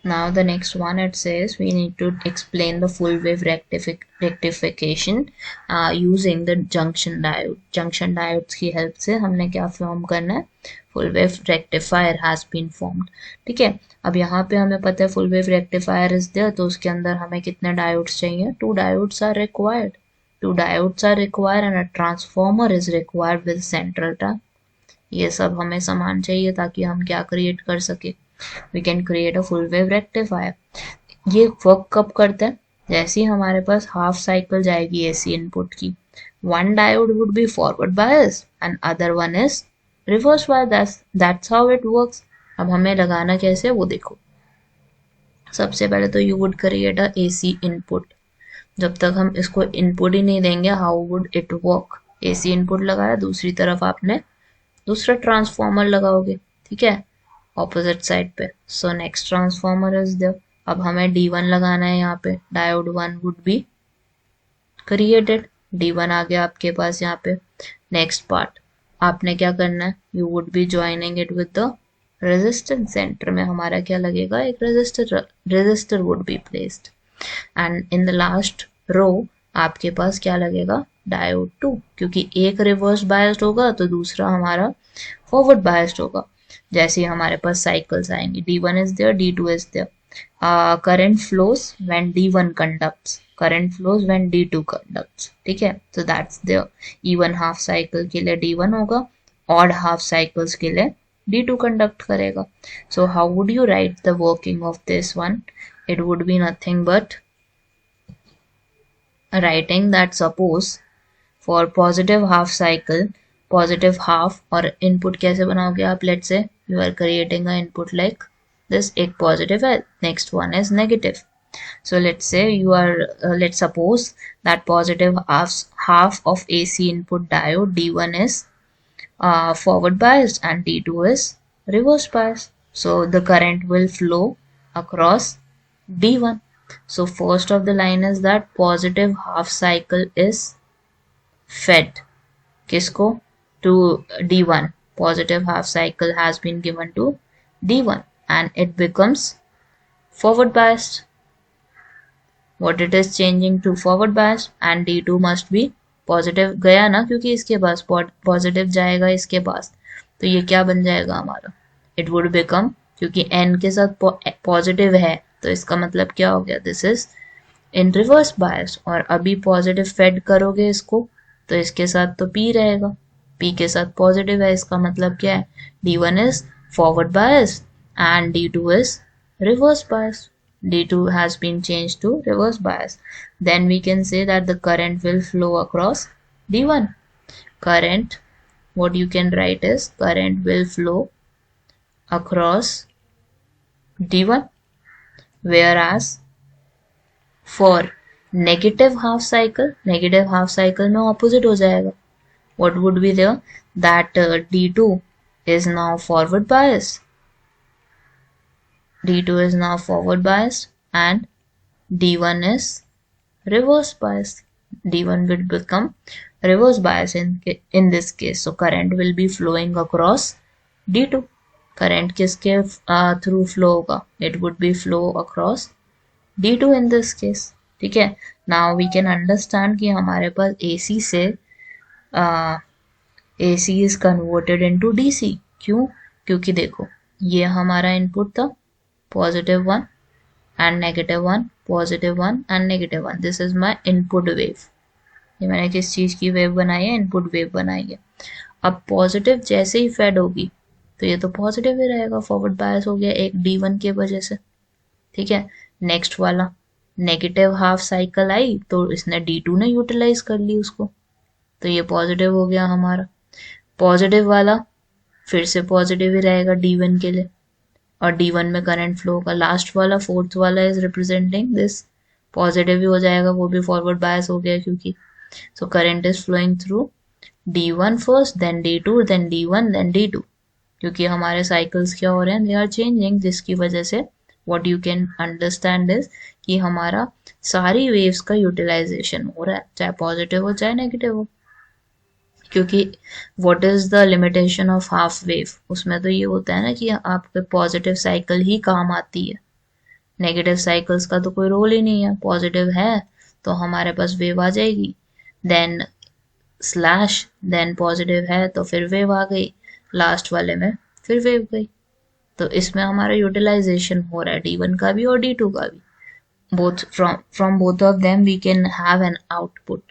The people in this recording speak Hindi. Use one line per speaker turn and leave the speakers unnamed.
Now the next one, it says we need to explain the full wave rectification using the junction diode. Junction diodes की हेल्प से हमने क्या फॉर्म करना है, full wave rectifier has been formed. ठीक है, अब यहाँ पे हमें पता है full wave rectifier is there, तो उसके अंदर हमें कितने डायोड्स चाहिए, 2 diodes are required. 2 diodes are required and a transformer is required with central turn. ये सब हमें सामान चाहिए ताकि हम क्या क्रिएट कर सके, we can create a full wave rectifier. ये वर्क कब करता है, जैसे ही हमारे पास हाफ साइकिल जाएगी एसी इनपुट की, one diode would be forward biased and other one is reverse biased. That's how it works. अब हमें लगाना कैसे वो देखो. सबसे पहले तो you would create a AC input. जब तक हम इसको इनपुट ही नहीं देंगे, how would it work. AC input लगाया, दूसरी तरफ आपने दूसरा ट्रांसफॉर्मर लगाओगे, ठीक है, ऑपोजिट साइड पे. So next transformer is there. अब हमें D1 लगाना है यहाँ पे, diode 1 would be created. D1 आ गया आपके पास यहाँ पे. नेक्स्ट पार्ट आपने क्या करना है, you would be joining it with the resistance. Centre में हमारा क्या लगेगा, एक resistor would be placed. And in the last row आपके पास क्या लगेगा, डायोड 2, क्योंकि एक रिवर्स बायस्ड होगा तो दूसरा हमारा फॉरवर्ड बायस्ड होगा. जैसे ही हमारे पास साइकिल्स आएंगे, D1 is there, D2 is there. Current flows when D1 conducts, current flows when D2 conducts. ठीक है, so that's there. Even half cycle के लिए D1 होगा, odd half cycles के लिए D2 conduct करेगा. So how would you write the working of this one? It would be nothing but writing that suppose for positive half cycle, positive half, और input कैसे बनाओगे आप, let's say you are creating an input like this, एक positive है, next one is negative. So let's say you are let's suppose that positive half of AC input diode D1 is forward biased and D2 is reverse biased. So the current will flow across D1. So first of the line is that positive half cycle is fed किसको, to D1. Positive half cycle has been given to D1 and it becomes forward biased. What it is changing to forward biased, and D2 must be positive गया ना, क्योंकि इसके पास positive जाएगा इसके पास, तो ये क्या बन जाएगा हमारा, it would become, क्योंकि n के साथ positive है तो इसका मतलब क्या हो गया, this is in reverse bias. और अभी positive fed करोगे इसको तो इसके साथ तो P रहेगा, P के साथ पॉजिटिव है, इसका मतलब क्या है, D1 is forward biased and D2 is reverse biased. D2 has been changed to reverse bias. Then we can say that the current will flow across D1. Current, what you can write is current will flow across D1, whereas for negative half cycle में opposite हो जाएगा. What would be there, that D2 is now forward biased. D2 is now forward biased and D1 is reverse biased. D1 will become reverse bias in this case. So current will be flowing across D2. Current किसके through flow होगा, it would be flow across D2 in this case. ठीक है, now we can understand कि हमारे पास AC से AC is converted into DC. क्यों, क्योंकि देखो ये हमारा इनपुट था, positive 1 and negative 1, positive 1 and negative 1. This is my input wave. ये मैंने किस चीज की वेव बनाई है, इनपुट वेव बनाई है. अब पॉजिटिव जैसे ही फेड होगी तो ये तो पॉजिटिव ही रहेगा, फॉरवर्ड बायस हो गया एक D1 के वजह से. ठीक है, नेक्स्ट वाला नेगेटिव हाफ साइकिल आई तो इसने D2 ने यूटिलाइज कर ली उसको, तो ये पॉजिटिव हो गया हमारा. पॉजिटिव वाला फिर से पॉजिटिव ही रहेगा D1 के लिए और D1 में करंट फ्लो होगा. लास्ट वाला फोर्थ वाला इज रिप्रेजेंटिंग दिस, पॉजिटिव ही हो जाएगा, वो भी फॉरवर्ड बायस हो गया क्योंकि. So current is flowing through D1 first, then D2, then D1, then D2, क्योंकि हमारे साइकिल्स क्या हो रहे हैं, दे आर चेंजिंग, जिसकी वजह से what you can understand is कि हमारा सारी वेव्स का यूटिलाइजेशन हो रहा है, चाहे पॉजिटिव हो चाहे नेगेटिव हो. क्योंकि what is the limitation of half wave, उसमें तो ये होता है ना कि आपके पॉजिटिव साइकिल ही काम आती है, नेगेटिव साइकिल्स का तो कोई रोल ही नहीं है, पॉजिटिव है तो हमारे पास वेव आ जाएगी, देन स्लैश, देन पॉजिटिव है तो फिर वेव आ गई, लास्ट वाले में फिर वेव गई। तो इसमें हमारा यूटिलाइजेशन हो रहा है D1 का भी और D2 का भी। Both from both of them we can have an output.